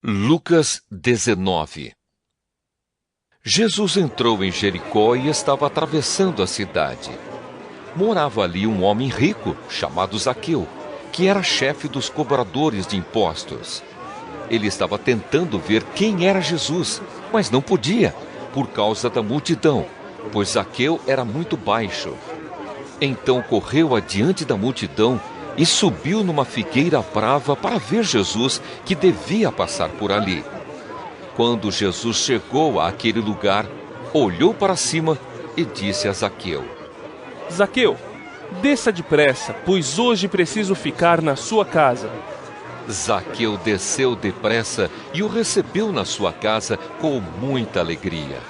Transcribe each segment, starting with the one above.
Lucas 19. Jesus entrou em Jericó e estava atravessando a cidade. Morava ali um homem rico, chamado Zaqueu, que era chefe dos cobradores de impostos. Ele estava tentando ver quem era Jesus, mas não podia, por causa da multidão, pois Zaqueu era muito baixo. Então correu adiante da multidão e subiu numa figueira brava para ver Jesus, que devia passar por ali. Quando Jesus chegou àquele lugar, olhou para cima e disse a Zaqueu: Zaqueu, desça depressa, pois hoje preciso ficar na sua casa. Zaqueu desceu depressa e o recebeu na sua casa com muita alegria.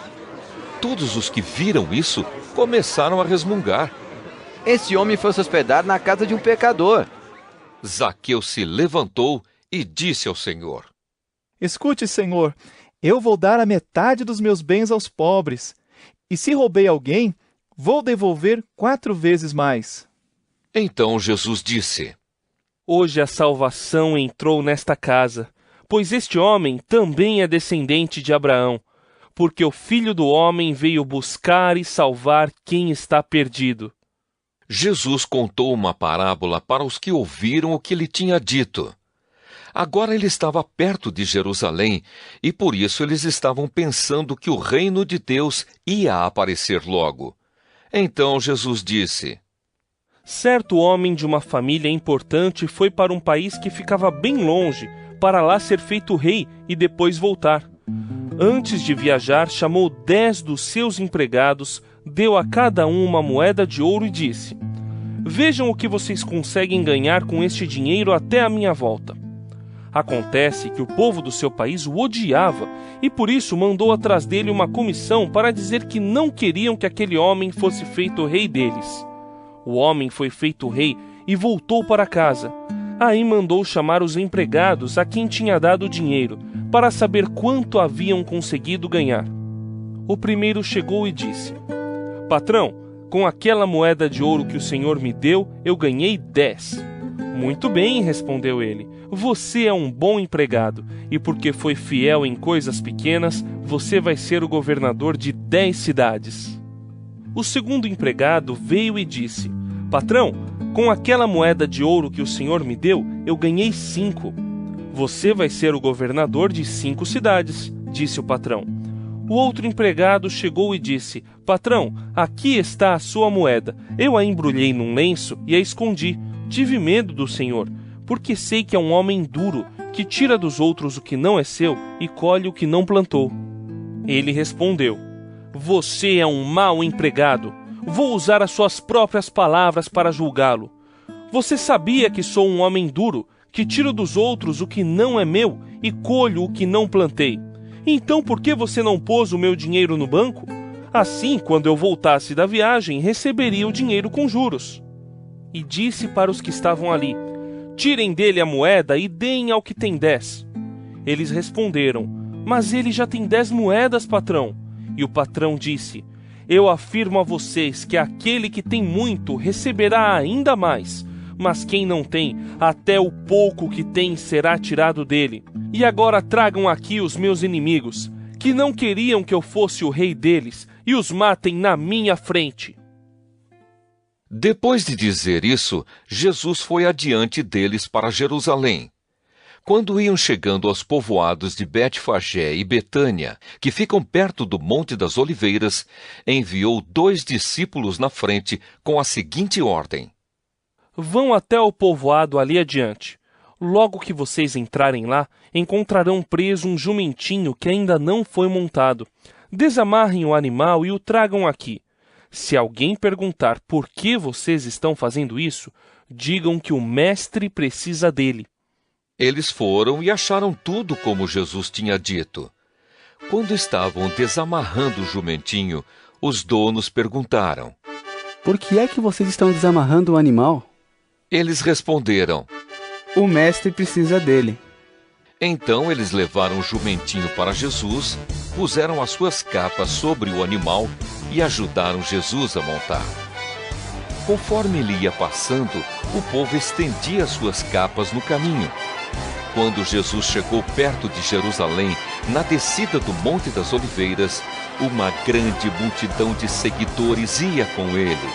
Todos os que viram isso começaram a resmungar. Esse homem foi se hospedar na casa de um pecador. Zaqueu se levantou e disse ao Senhor: Escute, Senhor, eu vou dar a metade dos meus bens aos pobres, e se roubei alguém, vou devolver 4 vezes mais. Então Jesus disse: Hoje a salvação entrou nesta casa, pois este homem também é descendente de Abraão, porque o Filho do Homem veio buscar e salvar quem está perdido. Jesus contou uma parábola para os que ouviram o que ele tinha dito. Agora ele estava perto de Jerusalém e por isso eles estavam pensando que o reino de Deus ia aparecer logo. Então Jesus disse: Certo homem de uma família importante foi para um país que ficava bem longe, para lá ser feito rei e depois voltar. Antes de viajar, chamou 10 dos seus empregados, deu a cada um uma moeda de ouro e disse: Vejam o que vocês conseguem ganhar com este dinheiro até a minha volta. Acontece que o povo do seu país o odiava e por isso mandou atrás dele uma comissão para dizer que não queriam que aquele homem fosse feito rei deles. O homem foi feito rei e voltou para casa. Aí mandou chamar os empregados a quem tinha dado o dinheiro, para saber quanto haviam conseguido ganhar. O primeiro chegou e disse: Patrão, com aquela moeda de ouro que o senhor me deu, eu ganhei 10. Muito bem, respondeu ele. Você é um bom empregado, e porque foi fiel em coisas pequenas, você vai ser o governador de 10 cidades. O segundo empregado veio e disse: Patrão, com aquela moeda de ouro que o senhor me deu, eu ganhei 5. Você vai ser o governador de 5 cidades, disse o patrão. O outro empregado chegou e disse: Patrão, aqui está a sua moeda. Eu a embrulhei num lenço e a escondi. Tive medo do senhor, porque sei que é um homem duro, que tira dos outros o que não é seu e colhe o que não plantou. Ele respondeu: Você é um mau empregado. Vou usar as suas próprias palavras para julgá-lo. Você sabia que sou um homem duro, que tiro dos outros o que não é meu e colho o que não plantei. Então por que você não pôs o meu dinheiro no banco? Assim, quando eu voltasse da viagem, receberia o dinheiro com juros. E disse para os que estavam ali: Tirem dele a moeda e deem ao que tem 10. Eles responderam: Mas ele já tem 10 moedas, patrão. E o patrão disse: Eu afirmo a vocês que aquele que tem muito receberá ainda mais, mas quem não tem, até o pouco que tem será tirado dele. E agora tragam aqui os meus inimigos, que não queriam que eu fosse o rei deles, e os matem na minha frente. Depois de dizer isso, Jesus foi adiante deles para Jerusalém. Quando iam chegando aos povoados de Betfagé e Betânia, que ficam perto do Monte das Oliveiras, enviou 2 discípulos na frente com a seguinte ordem: Vão até o povoado ali adiante. Logo que vocês entrarem lá, encontrarão preso um jumentinho que ainda não foi montado. Desamarrem o animal e o tragam aqui. Se alguém perguntar por que vocês estão fazendo isso, digam que o mestre precisa dele. Eles foram e acharam tudo como Jesus tinha dito. Quando estavam desamarrando o jumentinho, os donos perguntaram: Por que é que vocês estão desamarrando o animal? Eles responderam: O mestre precisa dele. Então eles levaram o jumentinho para Jesus, puseram as suas capas sobre o animal e ajudaram Jesus a montar. Conforme ele ia passando, o povo estendia as suas capas no caminho. Quando Jesus chegou perto de Jerusalém, na descida do Monte das Oliveiras, uma grande multidão de seguidores ia com ele.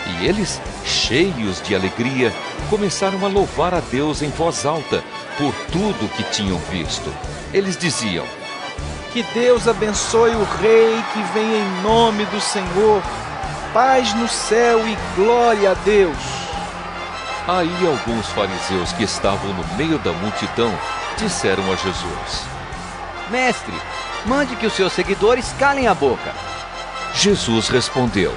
E eles, cheios de alegria, começaram a louvar a Deus em voz alta por tudo que tinham visto. Eles diziam: Que Deus abençoe o Rei que vem em nome do Senhor. Paz no céu e glória a Deus. Aí alguns fariseus que estavam no meio da multidão disseram a Jesus: Mestre, mande que os seus seguidores calem a boca. Jesus respondeu: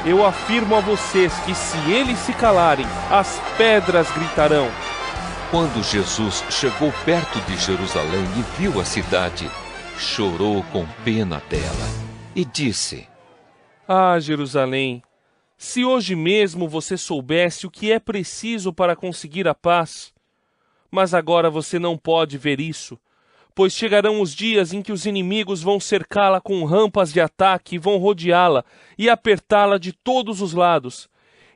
Eu afirmo a vocês que se eles se calarem, as pedras gritarão. Quando Jesus chegou perto de Jerusalém e viu a cidade, chorou com pena dela e disse: Ah, Jerusalém, se hoje mesmo você soubesse o que é preciso para conseguir a paz. Mas agora você não pode ver isso, pois chegarão os dias em que os inimigos vão cercá-la com rampas de ataque e vão rodeá-la e apertá-la de todos os lados.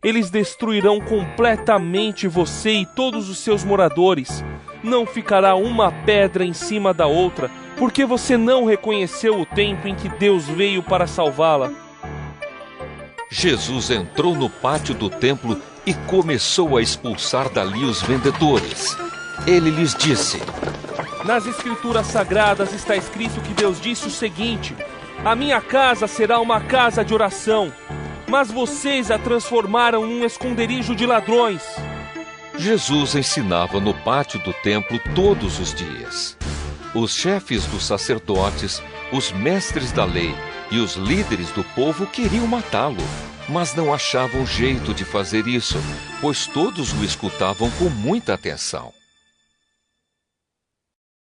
Eles destruirão completamente você e todos os seus moradores. Não ficará uma pedra em cima da outra, porque você não reconheceu o tempo em que Deus veio para salvá-la. Jesus entrou no pátio do templo e começou a expulsar dali os vendedores. Ele lhes disse: Nas Escrituras Sagradas está escrito que Deus disse o seguinte: A minha casa será uma casa de oração, mas vocês a transformaram num esconderijo de ladrões. Jesus ensinava no pátio do templo todos os dias. Os chefes dos sacerdotes, os mestres da lei e os líderes do povo queriam matá-lo, mas não achavam jeito de fazer isso, pois todos o escutavam com muita atenção.